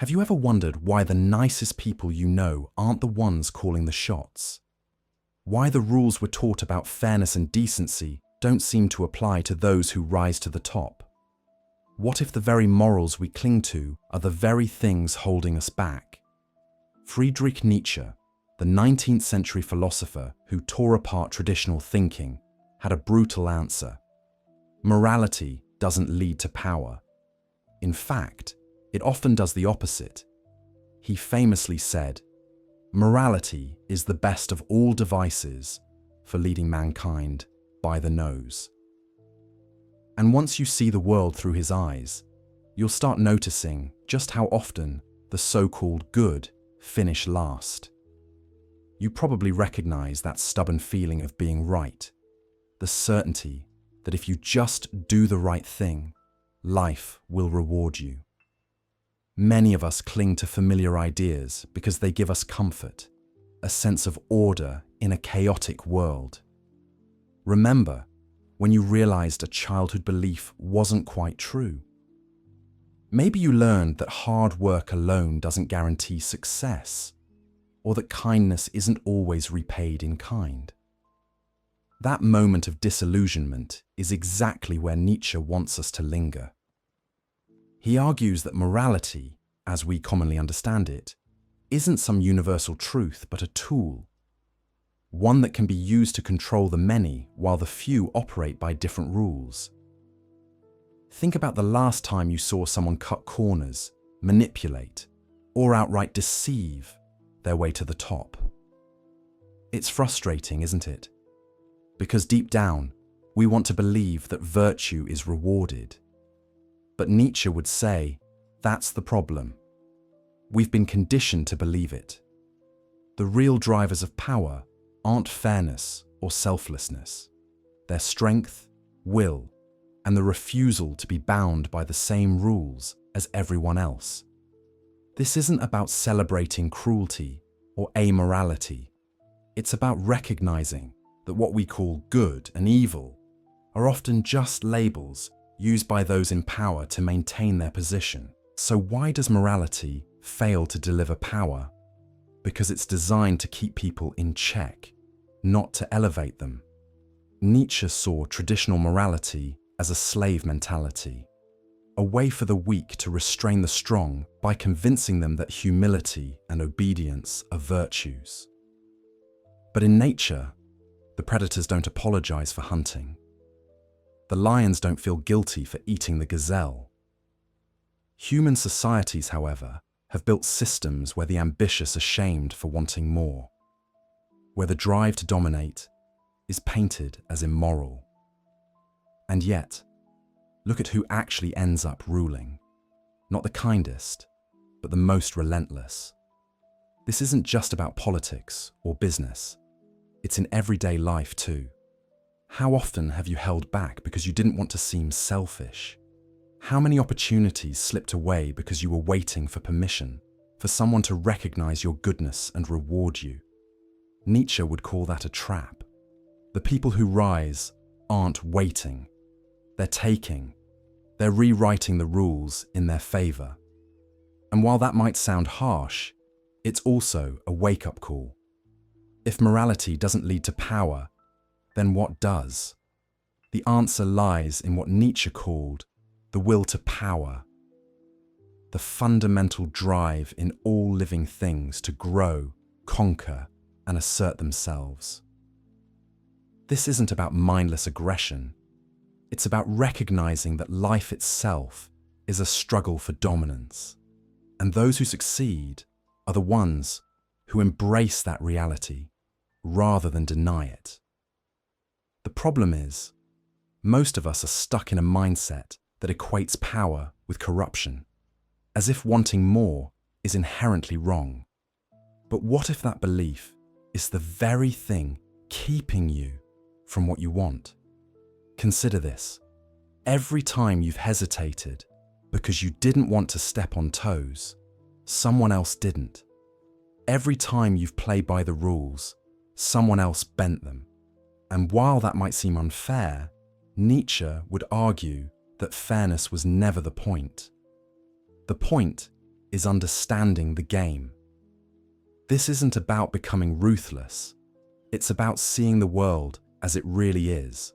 Have you ever wondered why the nicest people you know aren't the ones calling the shots? Why the rules we're taught about fairness and decency don't seem to apply to those who rise to the top? What if the very morals we cling to are the very things holding us back? Friedrich Nietzsche, the 19th century philosopher who tore apart traditional thinking, had a brutal answer. Morality doesn't lead to power. In fact, it often does the opposite. He famously said, "Morality is the best of all devices for leading mankind by the nose." And once you see the world through his eyes, you'll start noticing just how often the so-called good finish last. You probably recognize that stubborn feeling of being right, the certainty that if you just do the right thing, life will reward you. Many of us cling to familiar ideas because they give us comfort, a sense of order in a chaotic world. Remember when you realized a childhood belief wasn't quite true? Maybe you learned that hard work alone doesn't guarantee success, or that kindness isn't always repaid in kind. That moment of disillusionment is exactly where Nietzsche wants us to linger. He argues that morality, as we commonly understand it, isn't some universal truth but a tool, one that can be used to control the many while the few operate by different rules. Think about the last time you saw someone cut corners, manipulate, or outright deceive their way to the top. It's frustrating, isn't it? Because deep down, we want to believe that virtue is rewarded. But Nietzsche would say, that's the problem. We've been conditioned to believe it. The real drivers of power aren't fairness or selflessness. They're strength, will, and the refusal to be bound by the same rules as everyone else. This isn't about celebrating cruelty or amorality. It's about recognizing that what we call good and evil are often just labels used by those in power to maintain their position. So why does morality fail to deliver power? Because it's designed to keep people in check, not to elevate them. Nietzsche saw traditional morality as a slave mentality, a way for the weak to restrain the strong by convincing them that humility and obedience are virtues. But in nature, the predators don't apologize for hunting. The lions don't feel guilty for eating the gazelle. Human societies, however, have built systems where the ambitious are shamed for wanting more, where the drive to dominate is painted as immoral. And yet, look at who actually ends up ruling. Not the kindest, but the most relentless. This isn't just about politics or business. It's in everyday life too. How often have you held back because you didn't want to seem selfish? How many opportunities slipped away because you were waiting for permission, for someone to recognize your goodness and reward you? Nietzsche would call that a trap. The people who rise aren't waiting. They're taking. They're rewriting the rules in their favor. And while that might sound harsh, it's also a wake-up call. If morality doesn't lead to power, then what does? The answer lies in what Nietzsche called the will to power, the fundamental drive in all living things to grow, conquer, and assert themselves. This isn't about mindless aggression. It's about recognizing that life itself is a struggle for dominance, and those who succeed are the ones who embrace that reality rather than deny it. The problem is, most of us are stuck in a mindset that equates power with corruption, as if wanting more is inherently wrong. But what if that belief is the very thing keeping you from what you want? Consider this. Every time you've hesitated because you didn't want to step on toes, someone else didn't. Every time you've played by the rules, someone else bent them. And while that might seem unfair, Nietzsche would argue that fairness was never the point. The point is understanding the game. This isn't about becoming ruthless. It's about seeing the world as it really is,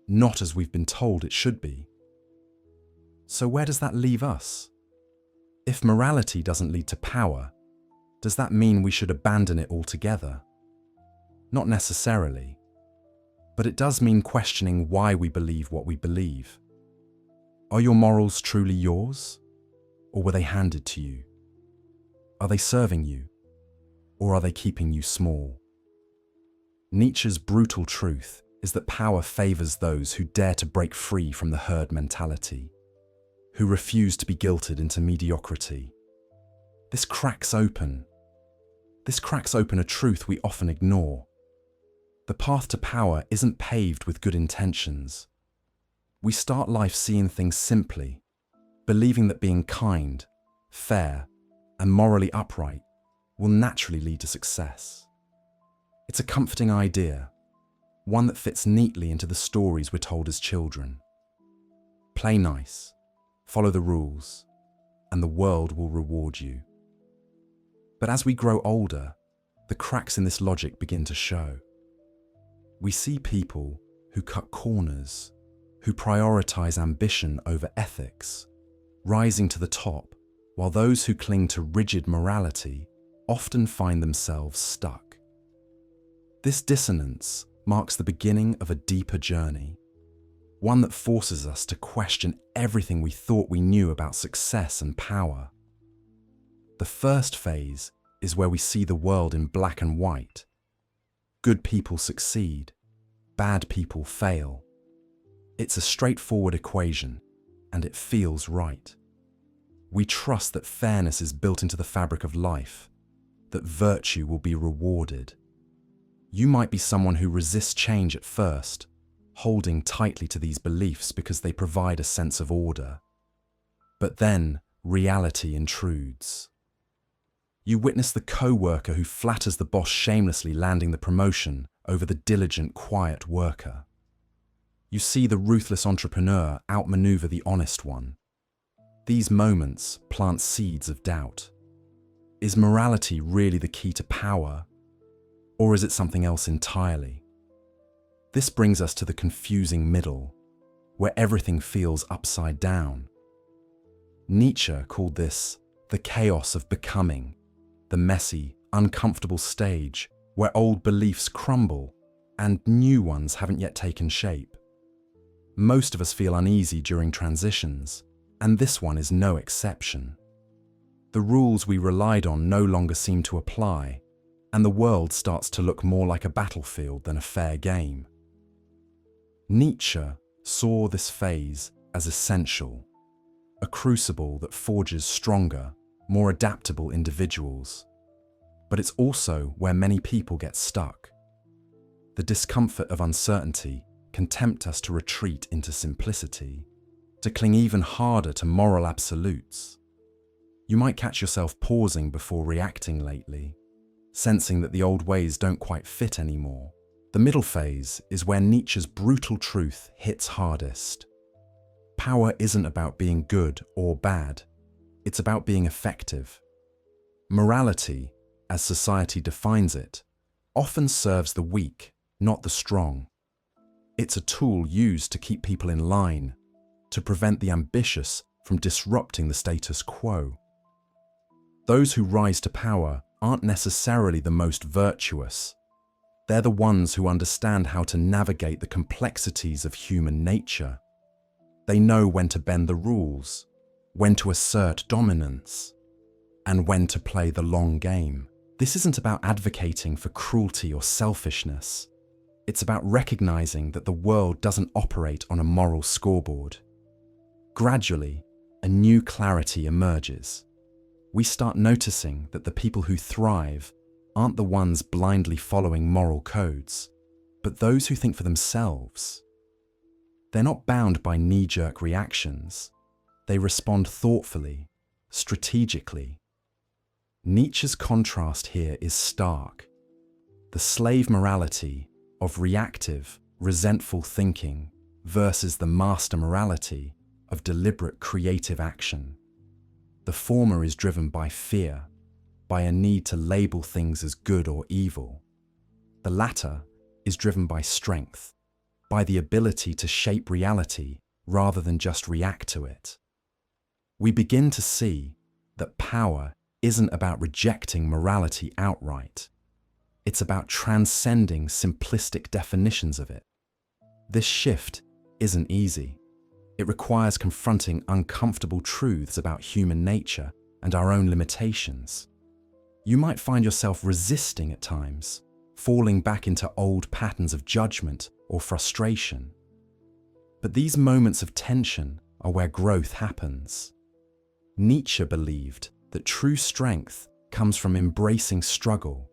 not as we've been told it should be. So where does that leave us? If morality doesn't lead to power, does that mean we should abandon it altogether? Not necessarily. But it does mean questioning why we believe what we believe. Are your morals truly yours? Or were they handed to you? Are they serving you? Or are they keeping you small? Nietzsche's brutal truth is that power favors those who dare to break free from the herd mentality, who refuse to be guilted into mediocrity. This cracks open a truth we often ignore. The path to power isn't paved with good intentions. We start life seeing things simply, believing that being kind, fair, and morally upright will naturally lead to success. It's a comforting idea, one that fits neatly into the stories we're told as children. Play nice, follow the rules, and the world will reward you. But as we grow older, the cracks in this logic begin to show. We see people who cut corners, who prioritize ambition over ethics, rising to the top, while those who cling to rigid morality often find themselves stuck. This dissonance marks the beginning of a deeper journey, one that forces us to question everything we thought we knew about success and power. The first phase is where we see the world in black and white. Good people succeed, bad people fail. It's a straightforward equation, and it feels right. We trust that fairness is built into the fabric of life, that virtue will be rewarded. You might be someone who resists change at first, holding tightly to these beliefs because they provide a sense of order. But then reality intrudes. You witness the co-worker who flatters the boss shamelessly, landing the promotion over the diligent, quiet worker. You see the ruthless entrepreneur outmaneuver the honest one. These moments plant seeds of doubt. Is morality really the key to power, or is it something else entirely? This brings us to the confusing middle, where everything feels upside down. Nietzsche called this the chaos of becoming, the messy, uncomfortable stage where old beliefs crumble and new ones haven't yet taken shape. Most of us feel uneasy during transitions, and this one is no exception. The rules we relied on no longer seem to apply, and the world starts to look more like a battlefield than a fair game. Nietzsche saw this phase as essential, a crucible that forges stronger, more adaptable individuals. But it's also where many people get stuck. The discomfort of uncertainty can tempt us to retreat into simplicity, to cling even harder to moral absolutes. You might catch yourself pausing before reacting lately, sensing that the old ways don't quite fit anymore. The middle phase is where Nietzsche's brutal truth hits hardest. Power isn't about being good or bad. It's about being effective. Morality, as society defines it, often serves the weak, not the strong. It's a tool used to keep people in line, to prevent the ambitious from disrupting the status quo. Those who rise to power aren't necessarily the most virtuous. They're the ones who understand how to navigate the complexities of human nature. They know when to bend the rules, when to assert dominance, and when to play the long game. This isn't about advocating for cruelty or selfishness. It's about recognizing that the world doesn't operate on a moral scoreboard. Gradually, a new clarity emerges. We start noticing that the people who thrive aren't the ones blindly following moral codes, but those who think for themselves. They're not bound by knee-jerk reactions. They respond thoughtfully, strategically. Nietzsche's contrast here is stark. The slave morality of reactive, resentful thinking versus the master morality of deliberate, creative action. The former is driven by fear, by a need to label things as good or evil. The latter is driven by strength, by the ability to shape reality rather than just react to it. We begin to see that power isn't about rejecting morality outright. It's about transcending simplistic definitions of it. This shift isn't easy. It requires confronting uncomfortable truths about human nature and our own limitations. You might find yourself resisting at times, falling back into old patterns of judgment or frustration. But these moments of tension are where growth happens. Nietzsche believed that true strength comes from embracing struggle,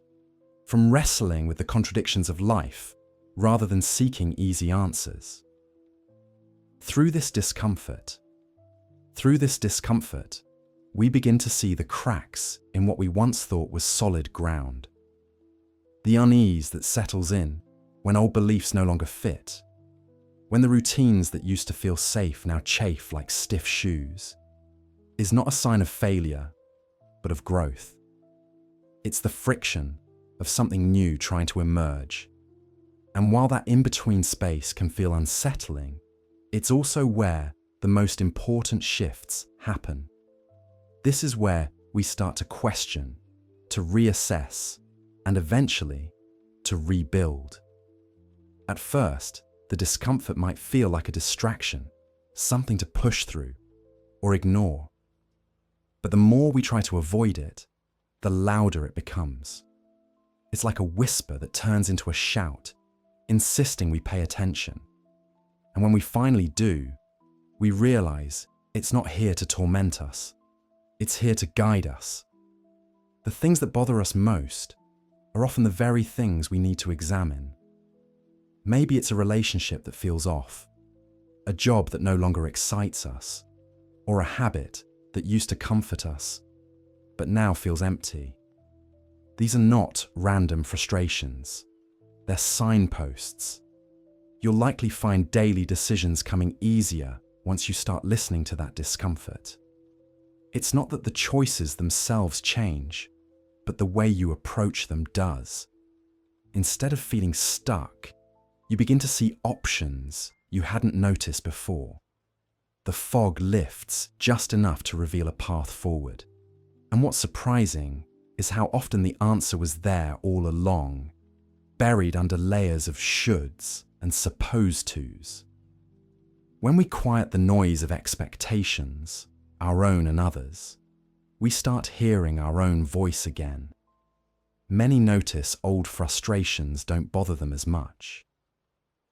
from wrestling with the contradictions of life rather than seeking easy answers. Through this discomfort, we begin to see the cracks in what we once thought was solid ground. The unease that settles in when old beliefs no longer fit, when the routines that used to feel safe now chafe like stiff shoes, is not a sign of failure, but of growth. It's the friction of something new trying to emerge. And while that in-between space can feel unsettling, it's also where the most important shifts happen. This is where we start to question, to reassess, and eventually to rebuild. At first, the discomfort might feel like a distraction, something to push through or ignore. But the more we try to avoid it, the louder it becomes. It's like a whisper that turns into a shout, insisting we pay attention. And when we finally do, we realize it's not here to torment us. It's here to guide us. The things that bother us most are often the very things we need to examine. Maybe it's a relationship that feels off, a job that no longer excites us, or a habit that used to comfort us, but now feels empty. These are not random frustrations. They're signposts. You'll likely find daily decisions coming easier once you start listening to that discomfort. It's not that the choices themselves change, but the way you approach them does. Instead of feeling stuck, you begin to see options you hadn't noticed before. The fog lifts just enough to reveal a path forward. And what's surprising is how often the answer was there all along, buried under layers of shoulds and supposed tos. When we quiet the noise of expectations, our own and others, we start hearing our own voice again. Many notice old frustrations don't bother them as much.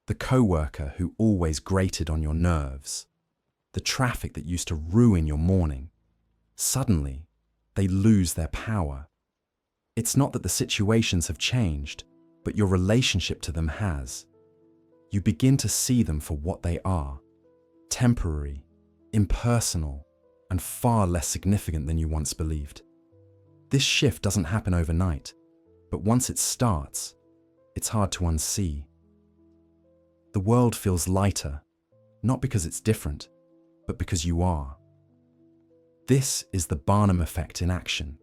The coworker who always grated on your nerves, the traffic that used to ruin your morning, suddenly they lose their power. It's not that the situations have changed, but your relationship to them has. You begin to see them for what they are, temporary, impersonal, and far less significant than you once believed. This shift doesn't happen overnight, but once it starts, it's hard to unsee. The world feels lighter, not because it's different, but because you are. This is the Barnum effect in action.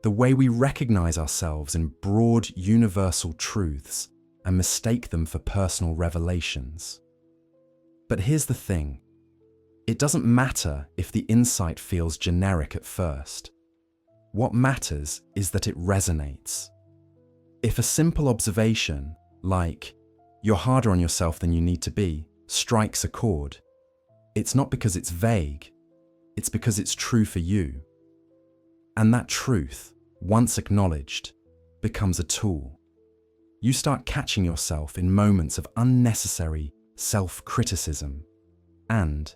The way we recognize ourselves in broad, universal truths and mistake them for personal revelations. But here's the thing. It doesn't matter if the insight feels generic at first. What matters is that it resonates. If a simple observation, like, "You're harder on yourself than you need to be," strikes a chord, it's not because it's vague, it's because it's true for you. And that truth, once acknowledged, becomes a tool. You start catching yourself in moments of unnecessary self-criticism, and,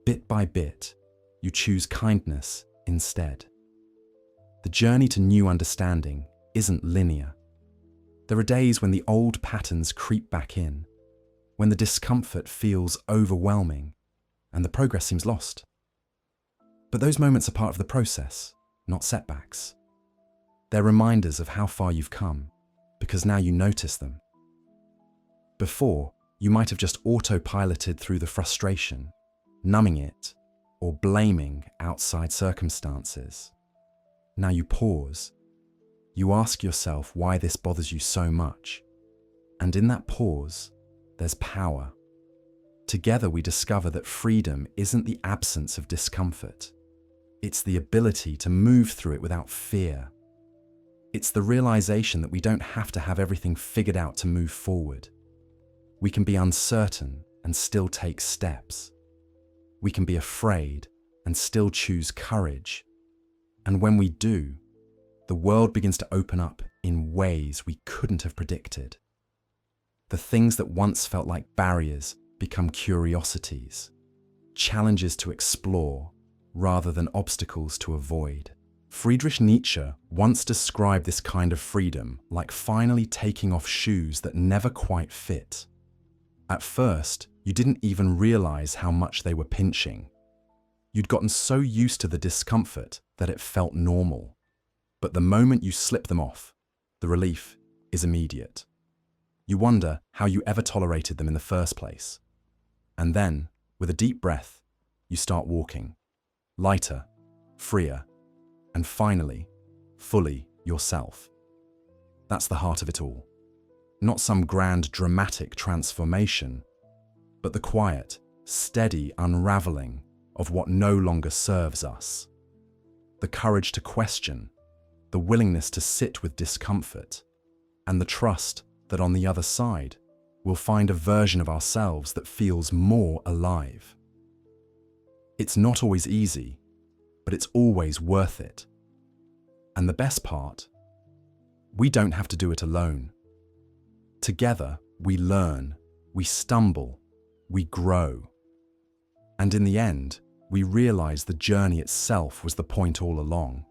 bit by bit, you choose kindness instead. The journey to new understanding isn't linear. There are days when the old patterns creep back in, when the discomfort feels overwhelming, and the progress seems lost. But those moments are part of the process, not setbacks. They're reminders of how far you've come, because now you notice them. Before, you might have just autopiloted through the frustration, numbing it, or blaming outside circumstances. Now you pause. You ask yourself why this bothers you so much. And in that pause, there's power. Together we discover that freedom isn't the absence of discomfort. It's the ability to move through it without fear. It's the realization that we don't have to have everything figured out to move forward. We can be uncertain and still take steps. We can be afraid and still choose courage. And when we do, the world begins to open up in ways we couldn't have predicted. The things that once felt like barriers become curiosities, challenges to explore rather than obstacles to avoid. Friedrich Nietzsche once described this kind of freedom like finally taking off shoes that never quite fit. At first, you didn't even realize how much they were pinching. You'd gotten so used to the discomfort that it felt normal. But the moment you slip them off, the relief is immediate. You wonder how you ever tolerated them in the first place. And then, with a deep breath, you start walking, lighter, freer, and finally, fully yourself. That's the heart of it all. Not some grand dramatic transformation, but the quiet, steady unraveling of what no longer serves us. The courage to question, the willingness to sit with discomfort, and the trust that on the other side, we'll find a version of ourselves that feels more alive. It's not always easy, but it's always worth it. And the best part, we don't have to do it alone. Together, we learn, we stumble, we grow. And in the end, we realize the journey itself was the point all along.